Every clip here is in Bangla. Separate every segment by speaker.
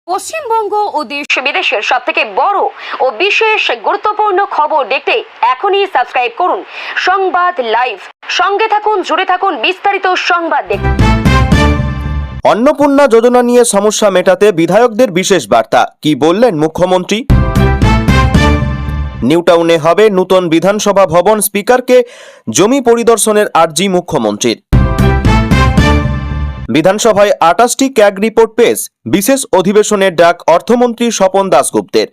Speaker 1: পশ্চিমবঙ্গ ও দেশ বিদেশের সবথেকে বড় ও বিশেষ গুরুত্বপূর্ণ খবর দেখতে এখনই সাবস্ক্রাইব করুন সংবাদ লাইভ। সঙ্গে থাকুন, জুড়ে থাকুন, বিস্তারিত সংবাদ দেখুন।
Speaker 2: অন্নপূর্ণা যোজনা নিয়ে সমস্যা মেটাতে বিধায়কদের বিশেষ বার্তা, কি বললেন মুখ্যমন্ত্রী? নিউটাউনে হবে নতুন বিধানসভা ভবন, স্পিকারকে জমি পরিদর্শনের আর্জি মুখ্যমন্ত্রীর। বিধানসভায় 28টি ক্যাগ রিপোর্ট পেশ, বিশেষ অধিবেশনের ডাক অর্থমন্ত্রী স্বপন দাশগুপ্তের।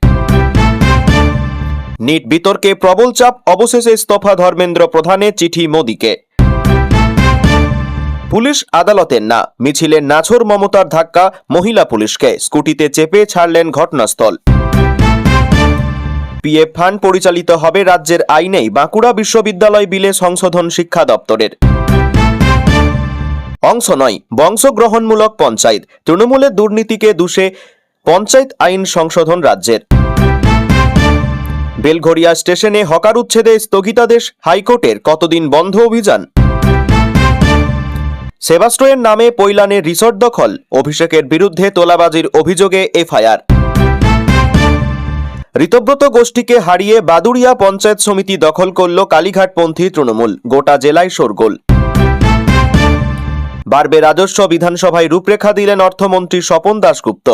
Speaker 2: নিট বিতর্কে প্রবল চাপ, অবশেষে ইস্তফা ধর্মেন্দ্র প্রধানের চিঠি মোদীকে। পুলিশ আদালতের না, মিছিলের নাছোড় মমতার ধাক্কা মহিলা পুলিশকে, স্কুটিতে চেপে ছাড়লেন ঘটনাস্থল। পিএফ ফান্ড পরিচালিত হবে রাজ্যের আইনেই, বাঁকুড়া বিশ্ববিদ্যালয় বিলে সংশোধন শিক্ষা দপ্তরের। অংশ নয় বংশগ্রহণমূলক পঞ্চায়েত, তৃণমূলের দুর্নীতিকে দুষে পঞ্চায়েত আইন সংশোধন রাজ্যের। বেলঘরিয়া স্টেশনে হকার উচ্ছেদে স্থগিতাদেশ হাইকোর্টের, কতদিন বন্ধ অভিযান? সেবাস্ট্রয়ের নামে পৈলানে রিসর্ট দখল, অভিষেকের বিরুদ্ধে তোলাবাজির অভিযোগে এফআইআর। ঋতব্রত গোষ্ঠীকে হারিয়ে বাদুড়িয়া পঞ্চায়েত সমিতি দখল করল কালীঘাটপন্থী তৃণমূল, গোটা জেলায় শোরগোল। বাড়বে রাজস্ব, বিধানসভায় রূপরেখা দিলেন অর্থমন্ত্রী স্বপন দাশগুপ্ত।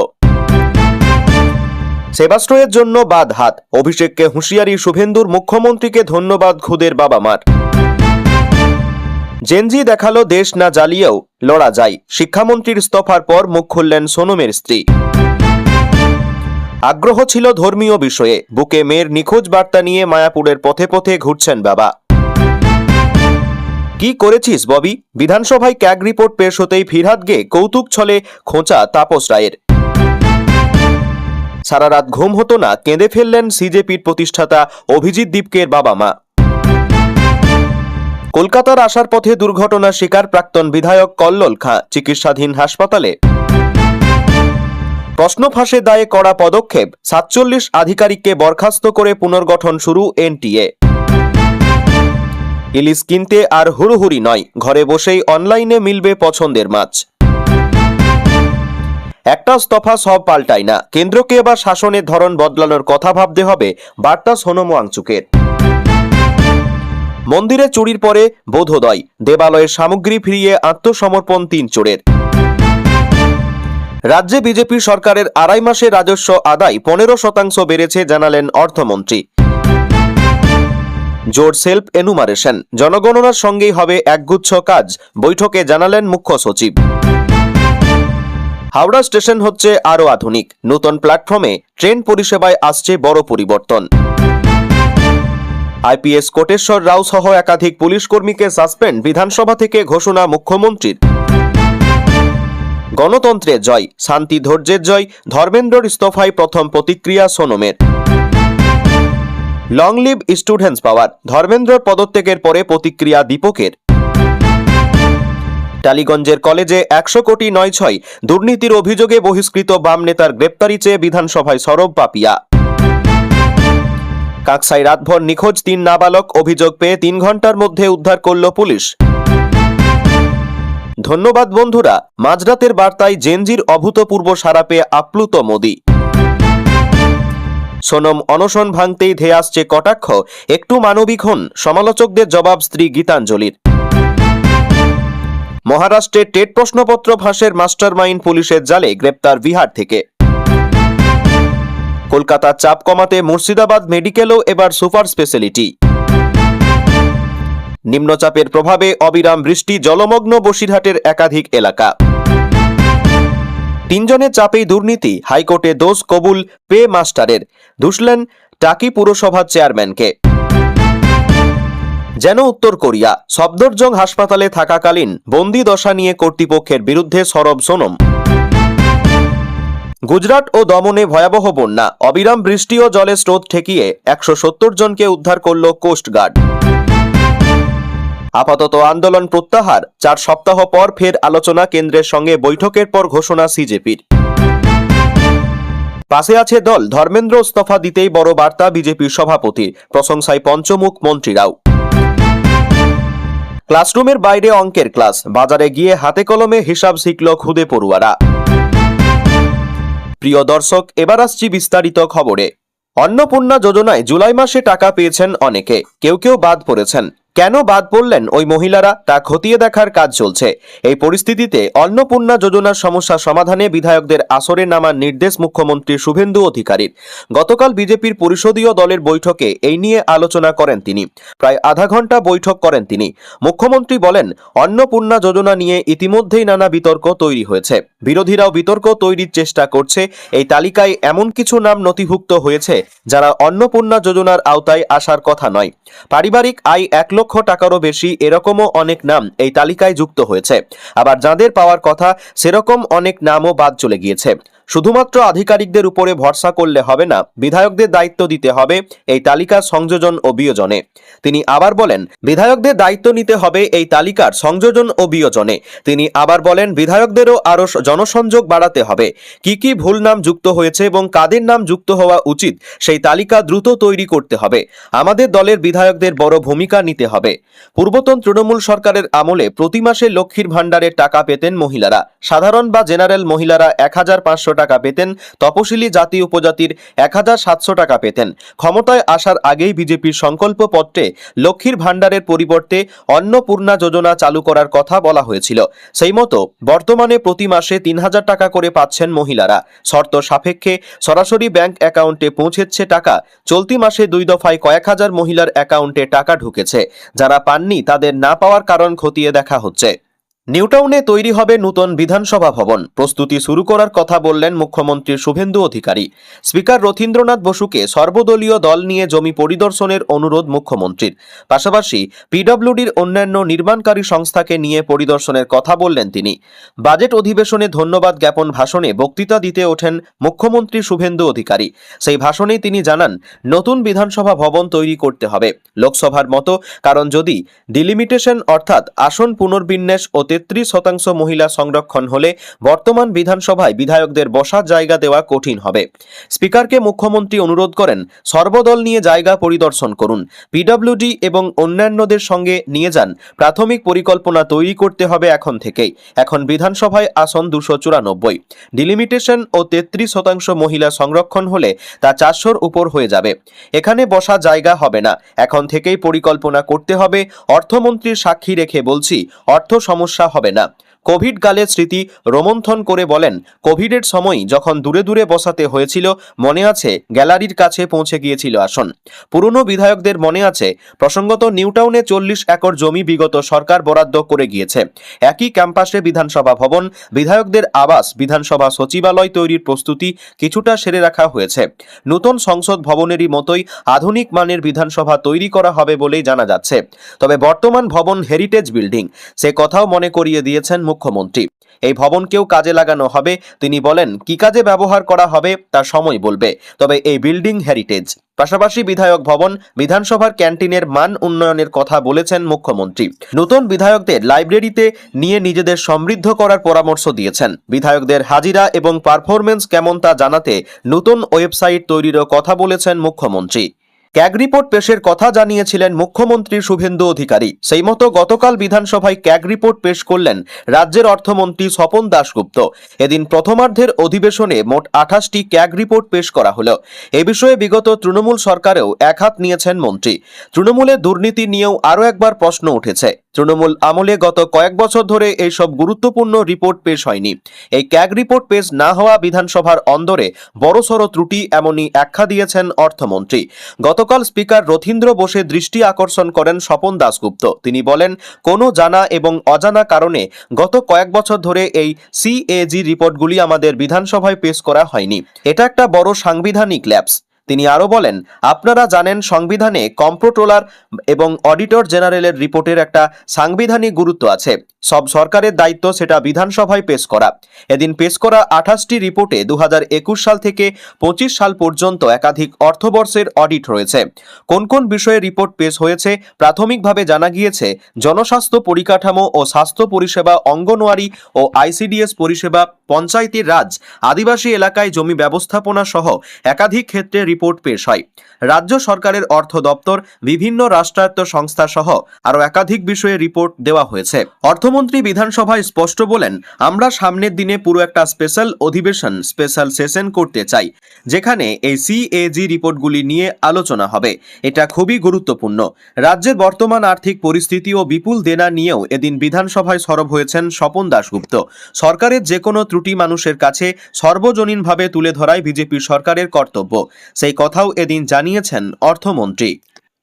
Speaker 2: সেবাস্ট্রয়ের জন্য বাদ হাত, অভিষেককে হুঁশিয়ারি শুভেন্দুর, মুখ্যমন্ত্রীকে ধন্যবাদ খুদের বাবা মার। জেনজি দেখালো দেশ না জ্বালিয়েও লড়া যায়, শিক্ষামন্ত্রীর ইস্তফার পর মুখ খুললেন সোনমের স্ত্রী। আগ্রহ ছিল ধর্মীয় বিষয়ে, বুকে মেয়ের নিখোঁজ বার্তা নিয়ে মায়াপুরের পথে পথে ঘুরছেন বাবা। কি করেছিস ববি? বিধানসভায় ক্যাগ রিপোর্ট পেশ হতেই ফিরহাদ গে কৌতুক ছলে খোঁচা তাপস রায়ের। সারা রাত ঘুম হতো না, কেঁদে ফেললেন সিজেপির প্রতিষ্ঠাতা অভিজিৎ দীপকের বাবা মা। কলকাতার আসার পথে দুর্ঘটনার শিকার প্রাক্তন বিধায়ক কল্লোল খাঁ, চিকিৎসাধীন হাসপাতালে। প্রশ্ন ফাঁসের দায়ে কড়া পদক্ষেপ, 47 আধিকারিককে বরখাস্ত করে পুনর্গঠন শুরু এনটিএ। ইলিশ কিনতে আর হুড়োহুড়ি নয়, ঘরে বসেই অনলাইনে মিলবে পছন্দের মাছ। একটা ইস্তফা সব পাল্টায় না, কেন্দ্রকে এবার শাসনের ধরন বদলানোর কথা ভাবতে হবে, বার্তা সোনম ওয়াংচুকের। মন্দিরে চুরির পরে বোধোদয়, দেবালয়ের সামগ্রী ফিরিয়ে আত্মসমর্পণ 3 চোরের। রাজ্যে বিজেপি সরকারের 2.5 মাসে রাজস্ব আদায় 15% বেড়েছে, জানালেন অর্থমন্ত্রী। জোর সেলফ এনুমারেশন, জনগণনার সঙ্গেই হবে একগুচ্ছ কাজ, বৈঠকে জানালেন মুখ্য সচিব। হাওড়া স্টেশন হচ্ছে আরও আধুনিক, নতুন প্ল্যাটফর্মে ট্রেন পরিষেবায় আসছে বড় পরিবর্তন। আইপিএস কোটেশ্বর রাও সহ একাধিক পুলিশ কর্মীকে সাসপেন্ড, বিধানসভা থেকে ঘোষণা মুখ্যমন্ত্রীর। গণতন্ত্রের জয়, শান্তি ধৈর্যের জয়, ধর্মেন্দ্রর ইস্তফায় প্রথম প্রতিক্রিয়া সোনমের। লং লিভ স্টুডেন্টস পাওয়ার, ধর্মেন্দ্রর পদত্যাগের পরে প্রতিক্রিয়া দীপকের। টালিগঞ্জের কলেজে 100 কোটি 9-6 দুর্নীতির অভিযোগে বহিষ্কৃত বাম নেতার গ্রেপ্তারি চেয়ে বিধানসভায় সরব পাপিয়া। কাকসাই রাতভর নিখোঁজ 3 নাবালক, অভিযোগ পেয়ে 3 ঘন্টার মধ্যে উদ্ধার করল পুলিশ। ধন্যবাদ বন্ধুরা, মাঝরাতের বার্তায় জেনজির অভূতপূর্ব সাড়া পেয়ে আপ্লুত মোদী। সোনম অনশন ভাঙতেই ধেয়ে আসছে কটাক্ষ, একটু মানবিক হন, সমালোচকদের জবাব স্ত্রী গীতাঞ্জলির। মহারাষ্ট্রে টেট প্রশ্নপত্র ফাঁসের মাস্টারমাইন্ড পুলিশের জালে, গ্রেপ্তার বিহার থেকে। কলকাতার চাপ কমাতে মুর্শিদাবাদ মেডিকেলও এবার সুপার স্পেশালিটি। নিম্নচাপের প্রভাবে অবিরাম বৃষ্টি, জলমগ্ন বসিরহাটের একাধিক এলাকা। 3 জনের চাপেই দুর্নীতি, হাইকোর্টে দোষ কবুল পে মাস্টারের, দুষলেন টাকি পুরসভার চেয়ারম্যানকে। যেন উত্তর কোরিয়া, সফদরজং হাসপাতালে থাকাকালীন বন্দি দশা নিয়ে কর্তৃপক্ষের বিরুদ্ধে সরব সোনম। গুজরাট ও দমনে ভয়াবহ বন্যা, অবিরাম বৃষ্টি ও জলের স্রোত ঠেকিয়ে 170 জনকে উদ্ধার করল কোস্টগার্ড। আপাতত আন্দোলন প্রত্যাহার, 4 সপ্তাহ পর ফের আলোচনা, কেন্দ্রের সঙ্গে বৈঠকের পর ঘোষণা সিজেপির। পাশে আছে দল, ধর্মেন্দ্র ইস্তফা দিতেই বড় বার্তা বিজেপির সভাপতির, প্রশংসায় পঞ্চমুখ মন্ত্রীরাও। ক্লাসরুমের বাইরে অঙ্কের ক্লাস, বাজারে গিয়ে হাতে কলমে হিসাব শিখল খুদে পড়ুয়ারা। প্রিয় দর্শক, এবার আসছি বিস্তারিত খবরে। অন্নপূর্ণা যোজনায় জুলাই মাসে টাকা পেয়েছেন অনেকে, কেউ কেউ বাদ পড়েছেন। কেন বাদ পড়লেন ওই মহিলারা, তা খতিয়ে দেখার কাজ চলছে। এই পরিস্থিতিতে অন্নপূর্ণা যোজনার সমস্যা সমাধানে বিধায়কদের আসরে নামার নির্দেশ মুখ্যমন্ত্রী শুভেন্দু অধিকারীর। গতকাল বিজেপির পরিষদীয় দলের বৈঠকে এই নিয়ে আলোচনা করেন তিনি। প্রায় আধা ঘন্টা বৈঠক করেন তিনি। মুখ্যমন্ত্রী বলেন, অন্নপূর্ণা যোজনা নিয়ে ইতিমধ্যেই নানা বিতর্ক তৈরি হয়েছে। বিরোধীরাও বিতর্ক তৈরির চেষ্টা করছে। এই তালিকায় এমন কিছু নাম নথিভুক্ত হয়েছে যারা অন্নপূর্ণা যোজনার আওতায় আসার কথা নয়। পারিবারিক আয় 1 লক্ষ টাকারও বেশি, এরকমও অনেক নাম এই তালিকায় যুক্ত হয়েছে। আবার যাদের পাওয়ার কথা সেরকম অনেক নামও বাদ চলে গিয়েছে। শুধুমাত্র আধিকারিকদের উপরে ভরসা করলে হবে না, বিধায়কদের দায়িত্ব দিতে হবে এই তালিকার সংযোজন ও বিয়োজনে। তিনি আবার বলেন, বিধায়কদের দায়িত্ব নিতে হবে এই তালিকার সংযোজন ও বিয়োজনে। তিনি আবার বলেন, বিধায়কদেরও আরও জনসংযোগ বাড়াতে হবে। কি কি ভুল নাম যুক্ত হয়েছে এবং কাদের নাম যুক্ত হওয়া উচিত সেই তালিকা দ্রুত তৈরি করতে হবে। আমাদের দলের বিধায়কদের বড় ভূমিকা নিতে হবে। পূর্বতন তৃণমূল সরকারের আমলে প্রতি মাসে লক্ষ্মীর ভাণ্ডারের টাকা পেতেন মহিলারা। সাধারণ বা জেনারেল মহিলারা 1500 টাকা পেতেন, তপশিলি জাতি উপজাতির 1700 টাকা পেতেন। ক্ষমতায় আসার আগেই বিজেপির সংকল্প পত্রে লক্ষ্মীর ভাণ্ডারের পরিবর্তে অন্নপূর্ণা যোজনা চালু করার কথা বলা হয়েছিল। সেই মতো বর্তমানে প্রতি মাসে 3000 টাকা করে পাচ্ছেন মহিলারা। শর্ত সাপেক্ষে সরাসরি ব্যাংক অ্যাকাউন্টে পৌঁছেছে টাকা। চলতি মাসে 2 দফায় কয়েক হাজার মহিলার অ্যাকাউন্টে টাকা ঢুকেছে। যারা পাননি তাদের না পাওয়ার কারণ খতিয়ে দেখা হচ্ছে। নিউটাউনে তৈরি হবে নতুন বিধানসভা ভবন, প্রস্তুতি শুরু করার কথা বললেন মুখ্যমন্ত্রী শুভেন্দু অধিকারী। স্পিকার রথীন্দ্রনাথ বসুকে সর্বদলীয় দল নিয়ে জমি পরিদর্শনের অনুরোধ মুখ্যমন্ত্রীর। পাশাপাশি পিডব্লিউডির অন্যান্য নির্মাণকারী সংস্থাকে নিয়ে পরিদর্শনের কথা বললেন তিনি। বাজেট অধিবেশনে ধন্যবাদ জ্ঞাপন ভাষণে বক্তৃতা দিতে ওঠেন মুখ্যমন্ত্রী শুভেন্দু অধিকারী। সেই ভাষণেই তিনি জানান, নতুন বিধানসভা ভবন তৈরি করতে হবে লোকসভার মতো, কারণ যদি ডিলিমিটেশন অর্থাৎ আসন পুনর্বিন্যাস ও 33% মহিলা সংরক্ষণ হলে বর্তমান বিধানসভায় বিধায়কদের বসার জায়গা দেওয়া কঠিন হবে। স্পিকারকে মুখ্যমন্ত্রী অনুরোধ করেন, সর্বদল নিয়ে জায়গা পরিদর্শন করুন, পিডব্লিউডি এবং অন্যান্যদের সঙ্গে নিয়ে যান। প্রাথমিক পরিকল্পনা তৈরি করতে হবে এখন থেকেই। এখন বিধানসভায় আসন 294, ডিলিমিটেশন ও 33% মহিলা সংরক্ষণ হলে তা 400-র উপর হয়ে যাবে। এখানে বসা জায়গা হবে না, এখন থেকেই পরিকল্পনা করতে হবে। অর্থমন্ত্রীর সাক্ষী রেখে বলছি, অর্থ সমস্যা হবে না। কোভিড কালের স্মৃতি রোমন্থন করে বলেন, কোভিডের সময় যখন দূরে দূরে বসাতে হয়েছিল, মনে আছে গ্যালারির কাছে পৌঁছে গিয়েছিল আসন। পুরনো বিধায়কদের মনে আছে, প্রসঙ্গত নিউটাউনে 40 একর জমি বিগত সরকার বরাদ্দ করে গিয়েছে। একই ক্যাম্পাসে বিধানসভা ভবন, বিধায়কদের আবাস, বিধানসভা সচিবালয় তৈরির প্রস্তুতি কিছুটা সেরে রাখা হয়েছে। নতুন সংসদ ভবনেরই মতোই আধুনিক মানের বিধানসভা তৈরি করা হবে বলেই জানা যাচ্ছে। তবে বর্তমান ভবন হেরিটেজ বিল্ডিং, সে কথাও মনে করিয়ে দিয়েছেন মুখ্যমন্ত্রী। এই ভবনকেও কাজে লাগানো হবে। তিনি বলেন, কি কাজে ব্যবহার করা হবে তা সময় বলবে, তবে এই বিল্ডিং হেরিটেজ। পাশাপাশি বিধায়ক ভবন, বিধানসভার ক্যান্টিনের মান উন্নয়নের কথা বলেছেন মুখ্যমন্ত্রী। নতুন বিধায়কদের লাইব্রেরিতে নিয়ে নিজেদের সমৃদ্ধ করার পরামর্শ দিয়েছেন। বিধায়কদের হাজিরা এবং পারফরমেন্স কেমন তা জানাতে নতুন ওয়েবসাইট তৈরিরও কথা বলেছেন মুখ্যমন্ত্রী। ক্যাগ রিপোর্ট পেশের কথা জানিয়েছিলেন মুখ্যমন্ত্রী শুভেন্দু অধিকারী। সেই মতো গতকাল বিধানসভায় ক্যাগ রিপোর্ট পেশ করলেন রাজ্যের অর্থমন্ত্রী স্বপন দাশগুপ্ত। এদিন প্রথমার্ধের অধিবেশনে মোট 28টি ক্যাগ রিপোর্ট পেশ করা হলো। এ বিষয়ে বিগত তৃণমূল সরকারেও একহাত নিয়েছেন মন্ত্রী। তৃণমূলের দুর্নীতি নিয়েও আরও একবার প্রশ্ন উঠেছে। তৃণমূল আমলে গত কয়েক বছর ধরে এইসব গুরুত্বপূর্ণ রিপোর্ট পেশ হয়নি। এই ক্যাগ রিপোর্ট পেশ না হওয়া বিধানসভার অন্দরে বড়সড় ত্রুটি, এমনই আখ্যা দিয়েছেন অর্থমন্ত্রী। গতকাল স্পিকার রথীন্দ্র বসে দৃষ্টি আকর্ষণ করেন স্বপন দাশগুপ্ত। তিনি বলেন, কোনো জানা এবং অজানা কারণে গত কয়েক বছর ধরে এই সিএজি রিপোর্টগুলি আমাদের বিধানসভায় পেশ করা হয়নি। এটা একটা বড় সাংবিধানিক ল্যাপস। তিনি আরও বলেন, আপনারা জানেন সংবিধানে কম্পট্রোলার এবং অডিটর জেনারেলের রিপোর্টের একটা সাংবিধানিক গুরুত্ব আছে। সব সরকারের দায়িত্ব সেটা বিধানসভায় পেশ করা। এদিন পেশ করা 28টি রিপোর্টে 2021 সাল থেকে 25 সাল পর্যন্ত একাধিক অর্থবর্ষের অডিট রয়েছে। কোন কোন বিষয়ে রিপোর্ট পেশ হয়েছে? প্রাথমিকভাবে জানা গিয়েছে, জনস্বাস্থ্য পরিকাঠামো ও স্বাস্থ্য পরিষেবা, অঙ্গনওয়াড়ি ও আইসিডিএস পরিষেবা, পঞ্চায়েতি রাজ, আদিবাসী এলাকায় জমি ব্যবস্থাপনা সহ একাধিক ক্ষেত্রে রিপোর্ট পেশ হয়। রাজ্য সরকারের অর্থ দপ্তর, বিভিন্ন রাষ্ট্রায়ত্ত সংস্থা সহ আরও একাধিক বিষয়ে রিপোর্ট দেওয়া হয়েছে। অর্থমন্ত্রী অর্থমন্ত্রী বিধানসভায় স্পষ্ট বলেন, আমরা সামনের দিনে পুরো একটা স্পেশাল অধিবেশন স্পেশাল সেশন করতে চাই, যেখানে এই সিএজি রিপোর্টগুলি নিয়ে আলোচনা হবে। এটা খুবই গুরুত্বপূর্ণ। রাজ্যের বর্তমান আর্থিক পরিস্থিতি ও বিপুল দেনা নিয়েও এদিন বিধানসভায় সরব হয়েছেন স্বপন দাশগুপ্ত। সরকারের যে কোনো ত্রুটি মানুষের কাছে সর্বজনীনভাবে তুলে ধরাই বিজেপি সরকারের কর্তব্য, সেই কথাও এদিন জানিয়েছেন অর্থমন্ত্রী।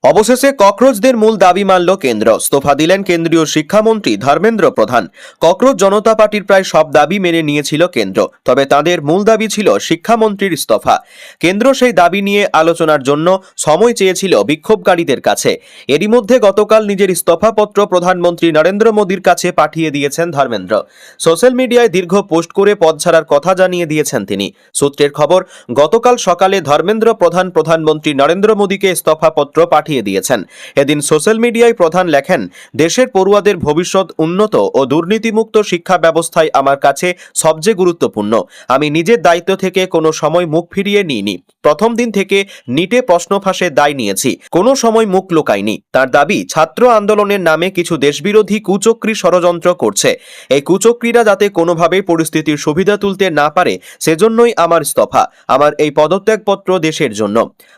Speaker 2: অবশেষে ককরোচদের মূল দাবি মানল কেন্দ্র। ইস্তফা দিলেন কেন্দ্রীয় শিক্ষামন্ত্রী ধর্মেন্দ্র প্রধান। ককরোচ জনতা পার্টির প্রায় সব দাবি মেনে নিয়েছিল কেন্দ্র, তবে তাদের মূল দাবি ছিল শিক্ষামন্ত্রীর ইস্তফা। কেন্দ্র সেই দাবি নিয়ে আলোচনার জন্য সময় চেয়েছিল বিক্ষোভকারীদের কাছে। এরই মধ্যে গতকাল নিজের ইস্তফাপত্র প্রধানমন্ত্রী নরেন্দ্র মোদীর কাছে পাঠিয়ে দিয়েছেন ধর্মেন্দ্র। সোশ্যাল মিডিয়ায় দীর্ঘ পোস্ট করে পদ ছাড়ার কথা জানিয়ে দিয়েছেন তিনি। সূত্রের খবর, গতকাল সকালে ধর্মেন্দ্র প্রধান প্রধানমন্ত্রী নরেন্দ্র মোদীকে ইস্তফাপত্র পাঠিয়ে দিয়েছেন। এদিন সোশ্যাল মিডিয়ায় প্রধান লেখেন, দেশের পড়ুয়াদের ভবিষ্যৎ উন্নত ও দুর্নীতিমুক্ত শিক্ষা ব্যবস্থায় আমার কাছে সবচেয়ে গুরুত্বপূর্ণ। আমি নিজের দায়িত্ব থেকে কোনো সময় মুখ ফিরিয়ে নিইনি। প্রথম দিন থেকে নিটে প্রশ্ন ফাঁসের দায় নিয়েছি, কোনো সময় মুখ লুকাইনি। তার দাবি, ছাত্র আন্দোলনের নামে কিছু দেশবিরোধী কুচক্রী ষড়যন্ত্র করছে। এই কুচক্রীরা যাতে কোনোভাবেই পরিস্থিতির সুবিধা তুলতে না পারে, সেজন্যই আমার ইস্তফা। আমার এই পদত্যাগপত্র দেশের জন্য।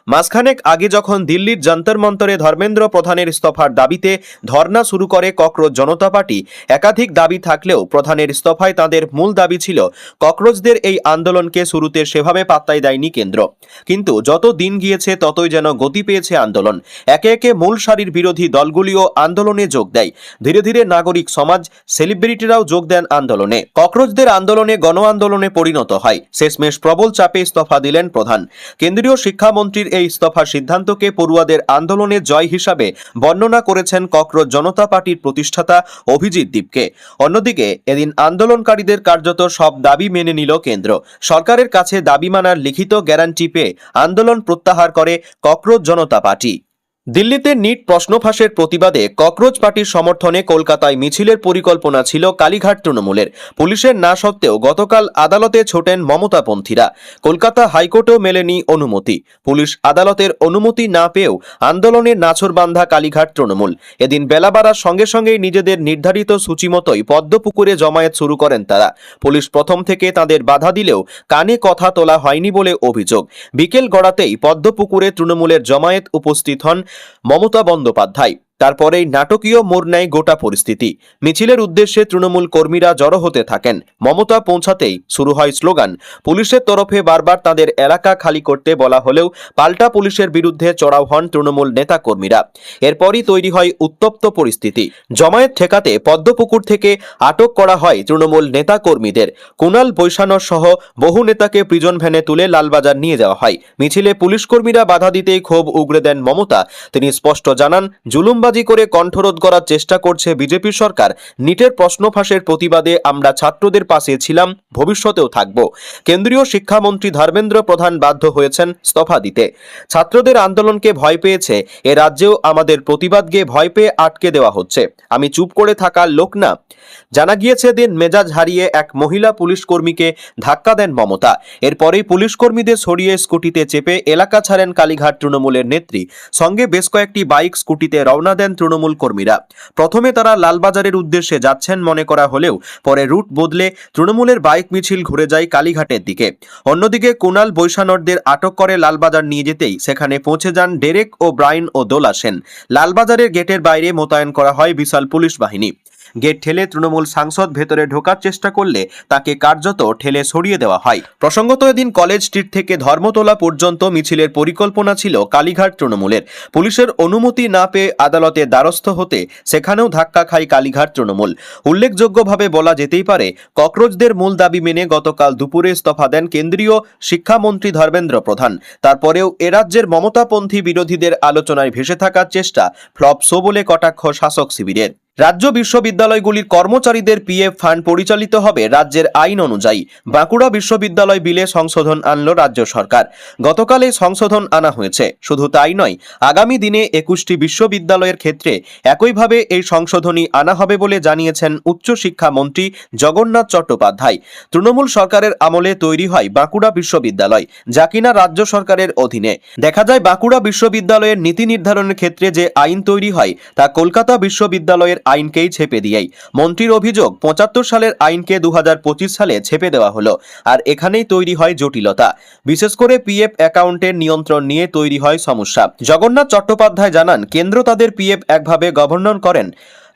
Speaker 2: মাসখানেক আগে যখন দিল্লির যন্তর মন্তরে ধর্মেন্দ্র প্রধানের ইস্তফার দাবিতে ধর্ণা শুরু করে ককরোচ জনতা পার্টি, একাধিক দাবি থাকলেও প্রধানের ইস্তফায় তাদের মূল দাবি ছিল ককরোচদের এই আন্দোলনকে শুরুতে সেভাবে পাত্তাই দেয়নি কেন্দ্র। কিন্তু যত দিন গিয়েছে ততই যেন গতি পেয়েছে আন্দোলন। একে একে মূল সারির বিরোধী দলগুলিও আন্দোলনে যোগ দেয়। ধীরে ধীরে নাগরিক সমাজ, সেলিব্রিটিরাও যোগ দেন আন্দোলনে। ককরোচদের আন্দোলনে গণ আন্দোলনে পরিণত হয়। শেষমেশ প্রবল চাপে ইস্তফা দিলেন প্রধান। কেন্দ্রীয় শিক্ষামন্ত্রীর এই ইস্তফার সিদ্ধান্তকে পড়ুয়াদের আন্দোলনের জয় হিসাবে বর্ণনা করেছেন ককরোচ জনতা পার্টির প্রতিষ্ঠাতা অভিজিৎ দীপকে। অন্যদিকে এদিন আন্দোলনকারীদের কার্যত সব দাবি মেনে নিল কেন্দ্র। সরকারের কাছে দাবি মানার লিখিত গ্যারান্টি পেয়ে আন্দোলন প্রত্যাহার করে ককরোচ জনতা পার্টি। দিল্লিতে নিট প্রশ্ন ফাঁসের প্রতিবাদে ককরোচ পার্টির সমর্থনে কলকাতায় মিছিলের পরিকল্পনা ছিল কালীঘাট তৃণমূলের। পুলিশের না সত্ত্বেও গতকাল আদালতে ছোটেন মমতাপন্থীরা। কলকাতা হাইকোর্টেও মেলেনি অনুমতি। পুলিশ আদালতের অনুমতি না পেয়েও আন্দোলনে নাছোড়বান্ধা কালীঘাট তৃণমূল। এদিন বেলা বাড়ার সঙ্গে সঙ্গেই নিজেদের নির্ধারিত সূচি মতোই পদ্মপুকুরে জমায়েত শুরু করেন তারা। পুলিশ প্রথম থেকে তাদের বাধা দিলেও কানে কথা তোলা হয়নি বলে অভিযোগ। বিকেল গড়াতেই পদ্মপুকুরে তৃণমূলের জমায়েত উপস্থিত হন মমতা বন্দ্যোপাধ্যায়। তারপরেই নাটকীয় মোড় নেয় গোটা পরিস্থিতি। মিছিলের উদ্দেশ্যে তৃণমূল কর্মীরা জড়ো হতে থাকেন। মমতা পৌঁছাতেই শুরু হয় স্লোগান। পুলিশের তরফে বারবার তাদের এলাকা খালি করতে বলা হলেও পাল্টা পুলিশের বিরুদ্ধে চড়াও হন তৃণমূল নেতা কর্মীরা। এরপরই তৈরি হয় উত্তপ্ত পরিস্থিতি। জমায়েত ঠেকাতে পদ্মপুকুর থেকে আটক করা হয় তৃণমূল নেতা কর্মীদের। কুণাল বৈশানর সহ বহু নেতাকে প্রিজন ভ্যানে তুলে লালবাজার নিয়ে যাওয়া হয়। মিছিলে পুলিশ কর্মীরা বাধা দিতেই ক্ষোভ উগরে দেন মমতা। তিনি স্পষ্ট জানান, জুলুম করে কণ্ঠরোধ করার চেষ্টা করছে বিজেপি সরকার। নিটের প্রশ্ন ফাঁসের প্রতিবাদে আমরা ছাত্রদের পাশে ছিলাম, ভবিষ্যতেও থাকব। কেন্দ্রীয় শিক্ষামন্ত্রী ধর্মেন্দ্র প্রধান বাধ্য হয়েছেন ইস্তফা দিতে। ছাত্রদের আন্দোলনকে ভয় পেয়েছে, এ রাজ্যেও আমাদের প্রতিবাদকে ভয় পেয়ে আটকে দেওয়া হচ্ছে। আমি চুপ করে থাকার লোক না। জানা গিয়েছে, দিন মেজাজ হারিয়ে এক মহিলা পুলিশ কর্মীকে ধাক্কা দেন মমতা। এরপরেই পুলিশ কর্মীদের সরিয়ে স্কুটিতে চেপে এলাকা ছাড়েন কালীঘাট তৃণমূলের নেত্রী। সঙ্গে বেশ কয়েকটি বাইক স্কুটিতে রওনা দেন তৃণমূল কর্মীরা। প্রথমে তারা লালবাজারের উদ্দেশ্যে যাচ্ছেন মনে করা হলেও পরে রুট বদলে তৃণমূলের বাইক মিছিল ঘুরে যায় কালীঘাটের দিকে। অন্যদিকে কুণাল বৈশানরদের আটক করে লালবাজার নিয়ে যেতেই সেখানে পৌঁছে যান ডেরেক ও ব্রাইন ও দোলা সেন। লালবাজারের গেটের বাইরে মোতায়েন করা হয় বিশাল পুলিশ বাহিনী। গেট ঠেলে তৃণমূল সাংসদ ভেতরে ঢোকার চেষ্টা করলে তাকে কার্যত ঠেলে সরিয়ে দেওয়া হয়। প্রসঙ্গত, এদিন কলেজ স্ট্রিট থেকে ধর্মতলা পর্যন্ত মিছিলের পরিকল্পনা ছিল কালীঘাট তৃণমূলের। পুলিশের অনুমতি না পেয়ে আদালতে দ্বারস্থ হতে সেখানেও ধাক্কা খায় কালীঘাট তৃণমূল। উল্লেখযোগ্যভাবে বলা যেতেই পারে, ককরোচদের মূল দাবি মেনে গতকাল দুপুরে ইস্তফা দেন কেন্দ্রীয় শিক্ষামন্ত্রী ধর্মেন্দ্র প্রধান। তারপরেও এ রাজ্যের মমতাপন্থী বিরোধীদের আলোচনায় ভেসে থাকার চেষ্টা ফ্লপ শো বলে কটাক্ষ শাসক শিবিরের। রাজ্য বিশ্ববিদ্যালয়গুলির কর্মচারীদের পিএফ ফান্ড পরিচালিত হবে রাজ্যের আইন অনুযায়ী। বাঁকুড়া বিশ্ববিদ্যালয় বিলে সংশোধন আনল রাজ্য সরকার। গতকাল এই সংশোধন আনা হয়েছে। শুধু তাই নয়, আগামী দিনে 21টি বিশ্ববিদ্যালয়ের ক্ষেত্রে একইভাবে এই সংশোধনী আনা হবে বলে জানিয়েছেন উচ্চশিক্ষামন্ত্রী জগন্নাথ চট্টোপাধ্যায়। তৃণমূল সরকারের আমলে তৈরি হয় বাঁকুড়া বিশ্ববিদ্যালয়, যা কিনা রাজ্য সরকারের অধীনে। দেখা যায়, বাঁকুড়া বিশ্ববিদ্যালয়ের নীতি নির্ধারণের ক্ষেত্রে যে আইন তৈরি হয় তা কলকাতা বিশ্ববিদ্যালয়ের আইনকেই ছেপে দিয়েই। মন্ত্রীর অভিযোগ ৭৫ সালের আইনকে ২০২৫ সালে ছেপে দেওয়া হলো, আর এখানেই তৈরি হয় জটিলতা। বিশেষ করে পিএফ অ্যাকাউন্টের নিয়ন্ত্রণ নিয়ে তৈরি হয় সমস্যা। জগন্নাথ চট্টোপাধ্যায় জানান, কেন্দ্র তাদের পিএফ একভাবে গভর্নর করেন,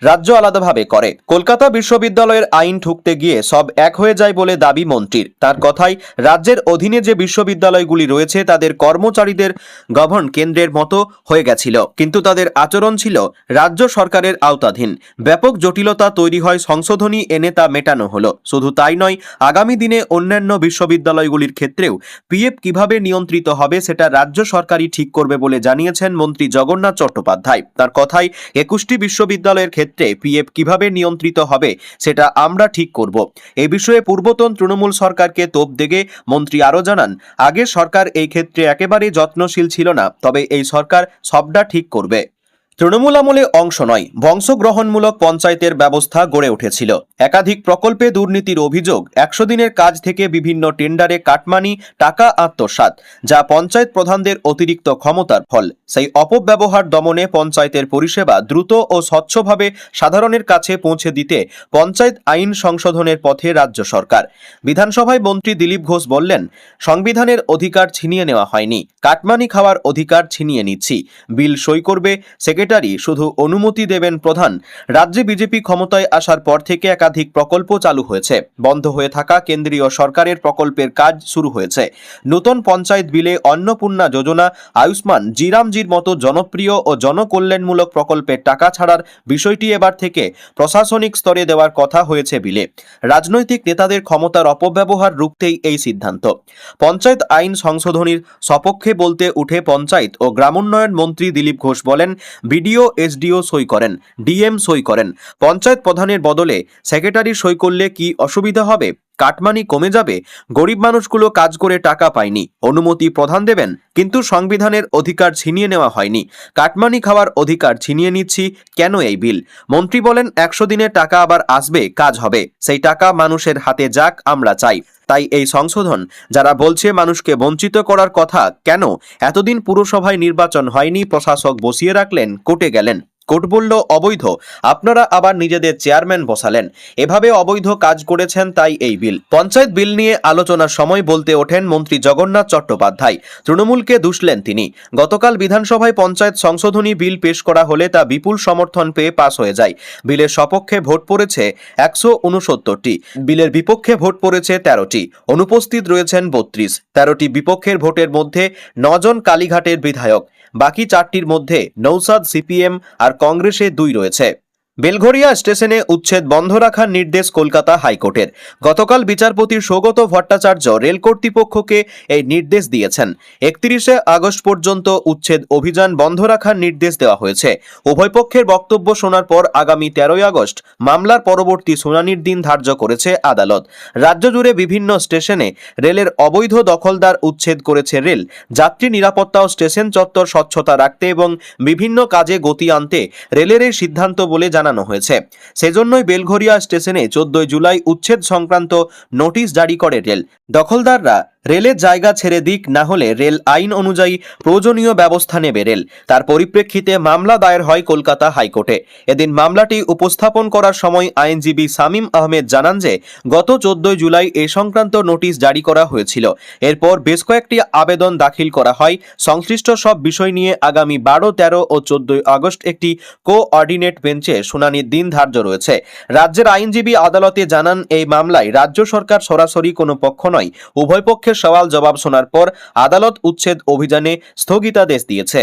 Speaker 2: রাজ্য আলাদাভাবে করে। কলকাতা বিশ্ববিদ্যালয়ের আইন ঠুকতে গিয়ে সব এক হয়ে যায় বলে দাবি মন্ত্রীর। তার কথায়, রাজ্যের অধীনে যে বিশ্ববিদ্যালয়গুলি রয়েছে তাদের কর্মচারীদের গভর্ন কেন্দ্রের মতো হয়ে গেছিল, কিন্তু তাদের আচরণ ছিল রাজ্য সরকারের আওতাধীন। ব্যাপক জটিলতা তৈরি হয়, সংশোধনী এনে তা মেটানো হলো। শুধু তাই নয়, আগামী দিনে অন্যান্য বিশ্ববিদ্যালয়গুলির ক্ষেত্রেও পিএফ কিভাবে নিয়ন্ত্রিত হবে সেটা রাজ্য সরকারই ঠিক করবে বলে জানিয়েছেন মন্ত্রী জগন্নাথ চট্টোপাধ্যায়। তার কথায়, ২১টি বিশ্ববিদ্যালয়ের ক্ষেত্রে পিএফ কিভাবে নিয়ন্ত্রিত হবে সেটা আমরা ঠিক করব। এই বিষয়ে পূর্বতন তৃণমূল সরকারকে তোপ দেগে মন্ত্রী আরও জানান, আগের সরকার এই ক্ষেত্রে একেবারেই যত্নশীল ছিল না, তবে এই সরকার সবটা ঠিক করবে। তৃণমূল আমলে অংশ নয়, বংশগ্রহণমূলক পঞ্চায়েতের ব্যবস্থা গড়ে উঠেছিল। একাধিক প্রকল্পে দুর্নীতির অভিযোগ, ১০০ দিনের কাজ থেকে বিভিন্ন টেন্ডারে কাটমানি, টাকা আত্মসাৎ, যা পঞ্চায়েত প্রধানদের অতিরিক্ত ক্ষমতার ফল। সেই অপব্যবহার দমনে পঞ্চায়েতের পরিষেবা দ্রুত ও স্বচ্ছভাবে সাধারণের কাছে পৌঁছে দিতে পঞ্চায়েত আইন সংশোধনের পথে রাজ্য সরকার। বিধানসভায় মন্ত্রী দিলীপ ঘোষ বললেন, সংবিধানের অধিকার ছিনিয়ে নেওয়া হয়নি, কাটমানি খাওয়ার অধিকার ছিনিয়ে নিচ্ছি। বিল সই করবে সেক্রেটারি, শুধু অনুমতি দেবেন প্রধান। রাজ্যে বিজেপি ক্ষমতায় আসার পর থেকে একাধিক প্রকল্প চালু হয়েছে, বন্ধ হয়ে থাকা কেন্দ্রীয় সরকারের প্রকল্পের কাজ শুরু হয়েছে। নতুন পঞ্চায়েত বিলে অন্নপূর্ণা যোজনা, আয়ুষ্মান, জিরামজির মতো জনপ্রিয় ও জনকল্যাণমূলক প্রকল্পের টাকা ছাড়ার বিষয়টি এবার থেকে প্রশাসনিক স্তরে দেওয়ার কথা হয়েছে বিলে। রাজনৈতিক নেতাদের ক্ষমতার অপব্যবহার রুখতেই এই সিদ্ধান্ত। পঞ্চায়েত আইন সংশোধনীর সপক্ষে বলতে উঠে পঞ্চায়েত ও গ্রামোন্নয়ন মন্ত্রী দিলীপ ঘোষ বলেন, বিডিও এসডিও সই করেন, ডিএম সই করেন, পঞ্চায়েত প্রধানের বদলে সেক্রেটারি সই করলে কি অসুবিধা হবে? কাটমানি কমে যাবে। গরিব মানুষগুলো কাজ করে টাকা পায়নি, অনুমতি প্রধান দেবেন, কিন্তু সংবিধানের অধিকার ছিনিয়ে নেওয়া হয়নি। কাটমানি খাওয়ার অধিকার ছিনিয়ে নিচ্ছি কেন এই বিল? মন্ত্রী বলেন, ১০০ দিনের টাকা আবার আসবে, কাজ হবে, সেই টাকা মানুষের হাতে যাক, আমরা চাই। তাই এই সংশোধন। যারা বলছে মানুষকে বঞ্চিত করার কথা, কেন এতদিন পুরসভায় নির্বাচন হয়নি, প্রশাসক বসিয়ে রাখলেন, কোর্টে গেলেন, কোর্ট বলল অবৈধ, আপনারা আবার নিজেদের চেয়ারম্যান বসালেন, এভাবে অবৈধ কাজ করেছেন, তাই এই বিল। পঞ্চায়েত বিল নিয়ে আলোচনার সময় বলতে ওঠেন মন্ত্রী জগন্নাথ চট্টোপাধ্যায়। তৃণমূলকে দুষলেন তিনি। গতকাল বিধানসভায় পঞ্চায়েত সংশোধনী বিল পেশ করা হলে তা বিপুল সমর্থন পেয়ে পাস হয়ে যায়। বিলের সপক্ষে ভোট পড়েছে ১৬৯টি, বিলের বিপক্ষে ভোট পড়েছে ১৩টি, অনুপস্থিত রয়েছেন ৩২। ১৩টি বিপক্ষের ভোটের মধ্যে ৯ জন কালীঘাটের বিধায়ক, বাকি ৪টির মধ্যে নৌসাদ সিপিএম আর কংগ্রেসে ২ রয়েছে। বেলঘরিয়া স্টেশনে উচ্ছেদ বন্ধ রাখার নির্দেশ কলকাতা হাইকোর্টের। গতকাল বিচারপতি সৌগত ভট্টাচার্য রেল কর্তৃপক্ষকে এই নির্দেশ দিয়েছেন। ৩১শে আগস্ট পর্যন্ত উচ্ছেদ অভিযান বন্ধ রাখার নির্দেশ দেওয়া হয়েছে। উভয় পক্ষের বক্তব্য শোনার পর আগামী ১৩ই আগস্ট মামলার পরবর্তী শুনানির দিন ধার্য করেছে আদালত। রাজ্য জুড়ে বিভিন্ন স্টেশনে রেলের অবৈধ দখলদার উচ্ছেদ করেছে রেল। যাত্রী নিরাপত্তা ও স্টেশন চত্বর স্বচ্ছতা রাখতে এবং বিভিন্ন কাজে গতি আনতে রেলের এই সিদ্ধান্ত বলে জানানো হয়েছে। সেজন্যই বেলঘরিয়া স্টেশনে ১৪ জুলাই উচ্ছেদ সংক্রান্ত নোটিশ জারি করে রেল। দখলদাররা রেলের জায়গা ছেড়ে দিক, না হলে রেল আইন অনুযায়ী প্রয়োজনীয় ব্যবস্থা নেবে রেল। তার পরিপ্রেক্ষিতে মামলা দায়ের হয় কলকাতা হাইকোর্টে। এদিন মামলাটি উপস্থাপন করার সময় আইনজীবী শামীম আহমেদ জানান যে গত ১৪ জুলাই এ সংক্রান্ত নোটিশ জারি করা হয়েছিল। এরপর বেশ কয়েকটি আবেদন দাখিল করা হয়। সংশ্লিষ্ট সব বিষয় নিয়ে আগামী ১২, ১৩ ও ১৪ আগস্ট একটি কোঅর্ডিনেট বেঞ্চে শুনানির দিন ধার্য রয়েছে। রাজ্যের আইনজীবী আদালতে জানান, এই মামলায় রাজ্য সরকার সরাসরি কোনো পক্ষ নয়। উভয় পক্ষের সওয়াল জবাব শোনার পর আদালত উচ্ছেদ অভিযানে স্থগিতাদেশ দিয়েছে।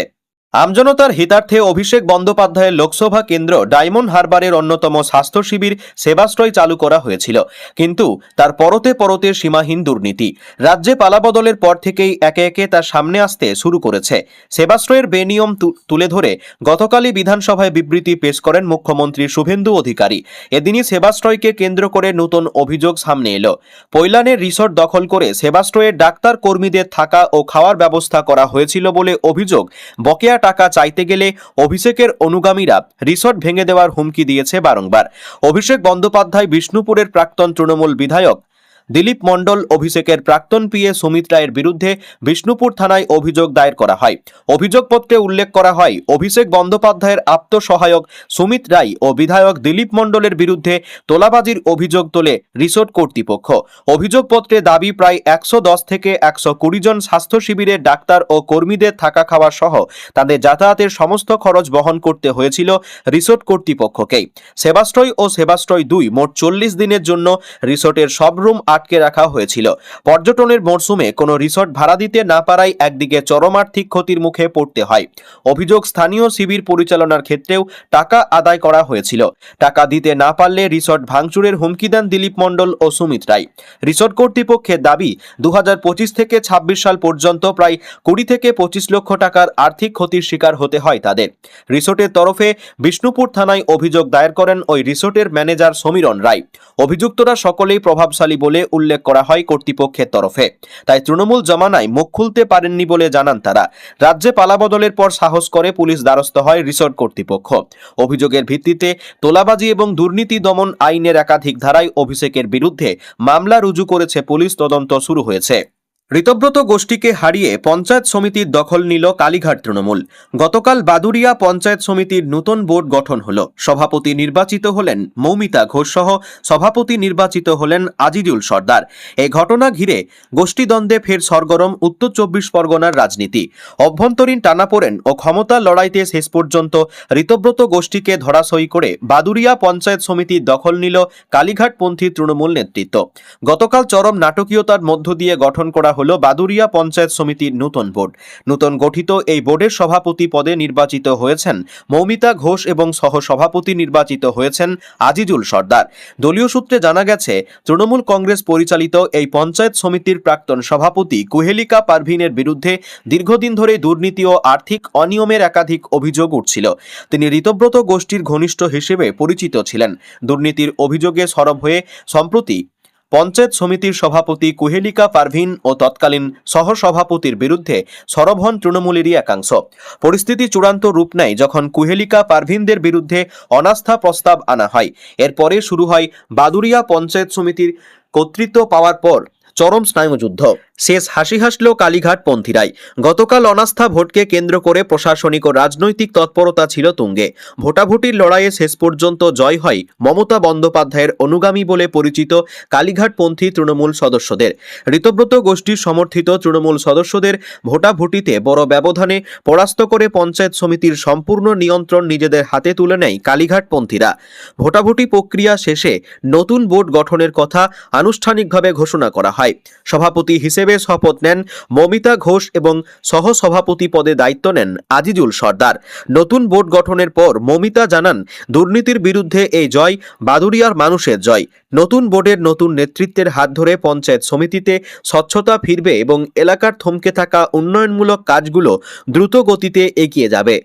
Speaker 2: আমজনতার হিতার্থে অভিষেক বন্দ্যোপাধ্যায়ের লোকসভা কেন্দ্র ডায়মন্ড হারবারের অন্যতম স্বাস্থ্য শিবির সেবাশ্রয় চালু করা হয়েছিল, কিন্তু তার পরতে পরতে সীমাহীন দুর্নীতি রাজ্যে পালাবদলের পর থেকেই একে একে তার সামনে আসতে শুরু করেছে। সেবাশ্রয়ের বেনিয়ম তুলে ধরে গতকালই বিধানসভায় বিবৃতি পেশ করেন মুখ্যমন্ত্রী শুভেন্দু অধিকারী। এদিনই সেবাশ্রয়কে কেন্দ্র করে নতুন অভিযোগ সামনে এলো। পৈলানের রিসর্ট দখল করে সেবাশ্রয়ের ডাক্তার কর্মীদের থাকা ও খাওয়ার ব্যবস্থা করা হয়েছিল বলে অভিযোগ। বকেয়া টাকা চাইতে গেলে অভিষেকের অনুগামীরা রিসর্ট ভেঙে দেওয়ার হুমকি দিয়েছে বারংবার। অভিষেক বন্দ্যোপাধ্যায় বিষ্ণুপুরের প্রাক্তন তৃণমূল বিধায়ক দিলীপ মণ্ডল অভিষেকের প্রাক্তন পিএ সুমিত রায়ের বিরুদ্ধে বিষ্ণুপুর থানায় অভিযোগ দায়ের করা হয়। অভিযোগপত্রে উল্লেখ করা হয়, অভিষেক বন্দ্যোপাধ্যায়ের আত্মসহায়ক সুমিত রায় ও বিধায়ক দিলীপ মণ্ডলের বিরুদ্ধে তোলাবাজির অভিযোগ তোলে রিসোর্ট কর্তৃপক্ষ। অভিযোগপত্রে দাবি প্রায় 110 থেকে 120 জন স্বাস্থ্য শিবিরের ডাক্তার ও কর্মীদের থাকা খাওয়া সহ তাদের যাতায়াতের সমস্ত খরচ বহন করতে হয়েছিল রিসোর্ট কর্তৃপক্ষকেই। সেবাশ্রয় ও সেবাশ্রয় 2 মোট 40 দিনের জন্য রিসোর্টের সব রুম আটকে রাখা হয়েছিল। পর্যটনের মরশুমে কোনো রিসোর্ট ভাড়া দিতে না পারায় একদিকে চরম আর্থিক ক্ষতির মুখে পড়তে হয়। অভিযোগ, স্থানীয় শিবির পরিচালনার ক্ষেত্রেও টাকা আদায় করা হয়েছিল। টাকা দিতে না পারলে রিসোর্ট ভাঙচুরের হুমকি দেন দিলীপ মণ্ডল ও সুমিত রায়। রিসোর্ট কর্তৃপক্ষের দাবি 2025 থেকে 26 সাল পর্যন্ত প্রায় 20 থেকে 25 লক্ষ টাকার আর্থিক ক্ষতির শিকার হতে হয় তাদের। রিসোর্টের তরফে বিষ্ণুপুর থানায় অভিযোগ দায়ের করেন ওই রিসোর্টের ম্যানেজার সমীরণ রায়। অভিযুক্তরা সকলেই প্রভাবশালী বলে উল্লেখ করা হয় কর্তৃপক্ষের তরফে। তাই তৃণমূল জমানায় মুখ খুলতে পারেননি বলে জানান তারা। রাজ্যে পালাবদলের পর সাহস করে পুলিশ দ্বারস্থ হয় রিসোর্ট কর্তৃপক্ষ। অভিযোগের ভিত্তিতে তোলাবাজি এবং দুর্নীতি দমন আইনের একাধিক ধারায় অভিষেকের বিরুদ্ধে মামলা রুজু করেছে পুলিশ। তদন্ত শুরু হয়েছে। ঋতব্রত গোষ্ঠীকে হারিয়ে পঞ্চায়েত সমিতির দখল নিল কালীঘাট তৃণমূল। গতকাল বাদুরিয়া পঞ্চায়েত সমিতির নতুন বোর্ড গঠন হল। সভাপতি নির্বাচিত হলেন মৌমিতা ঘোষ সহ সভাপতি নির্বাচিত হলেন আজিজুল সর্দার। এই ঘটনা ঘিরে গোষ্ঠীদ্বন্দ্বে ফের সরগরম উত্তর 24 পরগনার রাজনীতি। অভ্যন্তরীণ টানাপোড়েন ও ক্ষমতার লড়াইতে শেষ পর্যন্ত ঋতব্রত গোষ্ঠীকে ধরাশয়ী করে বাদুরিয়া পঞ্চায়েত সমিতির দখল নিল কালীঘাটপন্থী তৃণমূল নেতৃত্ব। গতকাল চরম নাটকীয়তার মধ্য দিয়ে গঠন করা হলো বাদুরিয়া পঞ্চায়েত সমিতির নতুন বোর্ড। নতুন গঠিত এই বোর্ডের সভাপতি পদে নির্বাচিত হয়েছেন মৌমিতা ঘোষ এবং সহসভাপতি নির্বাচিত হয়েছেন আজিজুল সর্দার। দলীয় সূত্রে জানা গেছে, তৃণমূল কংগ্রেস পরিচালিত এই পঞ্চায়েত সমিতির প্রাক্তন সভাপতি কুহেলিকা পারভিনের বিরুদ্ধে দীর্ঘদিন ধরে দুর্নীতি ও আর্থিক অনিয়মের একাধিক অভিযোগ উঠছিল। তিনি ঋতব্রত গোষ্ঠীর ঘনিষ্ঠ হিসেবে পরিচিত ছিলেন। দুর্নীতির অভিযোগে সরব হয়ে সম্প্রতি পঞ্চায়েত সমিতির সভাপতি কুহেলিকা পারভিন ও তৎকালীন সহসভাপতির বিরুদ্ধে সরব হন তৃণমূলেরই একাংশ। পরিস্থিতি চূড়ান্ত রূপ নেয় যখন কুহেলিকা পারভিনদের বিরুদ্ধে অনাস্থা প্রস্তাব আনা হয়। এরপরে শুরু হয় বাদুরিয়া পঞ্চায়েত সমিতির কর্তৃত্ব পাওয়ার পর চরম স্নায়ুযুদ্ধ। শেষ হাসি হাসল কালীঘাটপন্থীরাই। গতকাল অনাস্থা ভোটকে কেন্দ্র করে প্রশাসনিক ও রাজনৈতিক তৎপরতা ছিল তুঙ্গে। ভোটাভুটির লড়াইয়ে শেষ পর্যন্ত জয় হয় মমতা বন্দ্যোপাধ্যায়ের অনুগামী বলে পরিচিত কালীঘাটপন্থী তৃণমূল সদস্যদের। ঋতব্রত গোষ্ঠীর সমর্থিত তৃণমূল সদস্যদের ভোটাভুটিতে বড় ব্যবধানে পরাস্ত করে পঞ্চায়েত সমিতির সম্পূর্ণ নিয়ন্ত্রণ নিজেদের হাতে তুলে নেয় কালীঘাটপন্থীরা। ভোটাভুটি প্রক্রিয়া শেষে নতুন বোর্ড গঠনের কথা আনুষ্ঠানিকভাবে ঘোষণা করা হয়। সভাপতি হিসেবে শপথ নেন মৌমিতা ঘোষ এবং সহসভাপতি পদে দায়িত্ব নেন আজিজুল সর্দার। নতুন বোর্ড গঠনের পর মৌমিতা জানান, দুর্নীতির বিরুদ্ধে এই জয় বাদুরিয়ার মানুষের জয়। নতুন বোর্ডের নতুন নেতৃত্বের হাত ধরে পঞ্চায়েত সমিতিতে স্বচ্ছতা ফিরবে এবং এলাকার থমকে থাকা উন্নয়নমূলক কাজগুলো দ্রুত গতিতে এগিয়ে যাবে।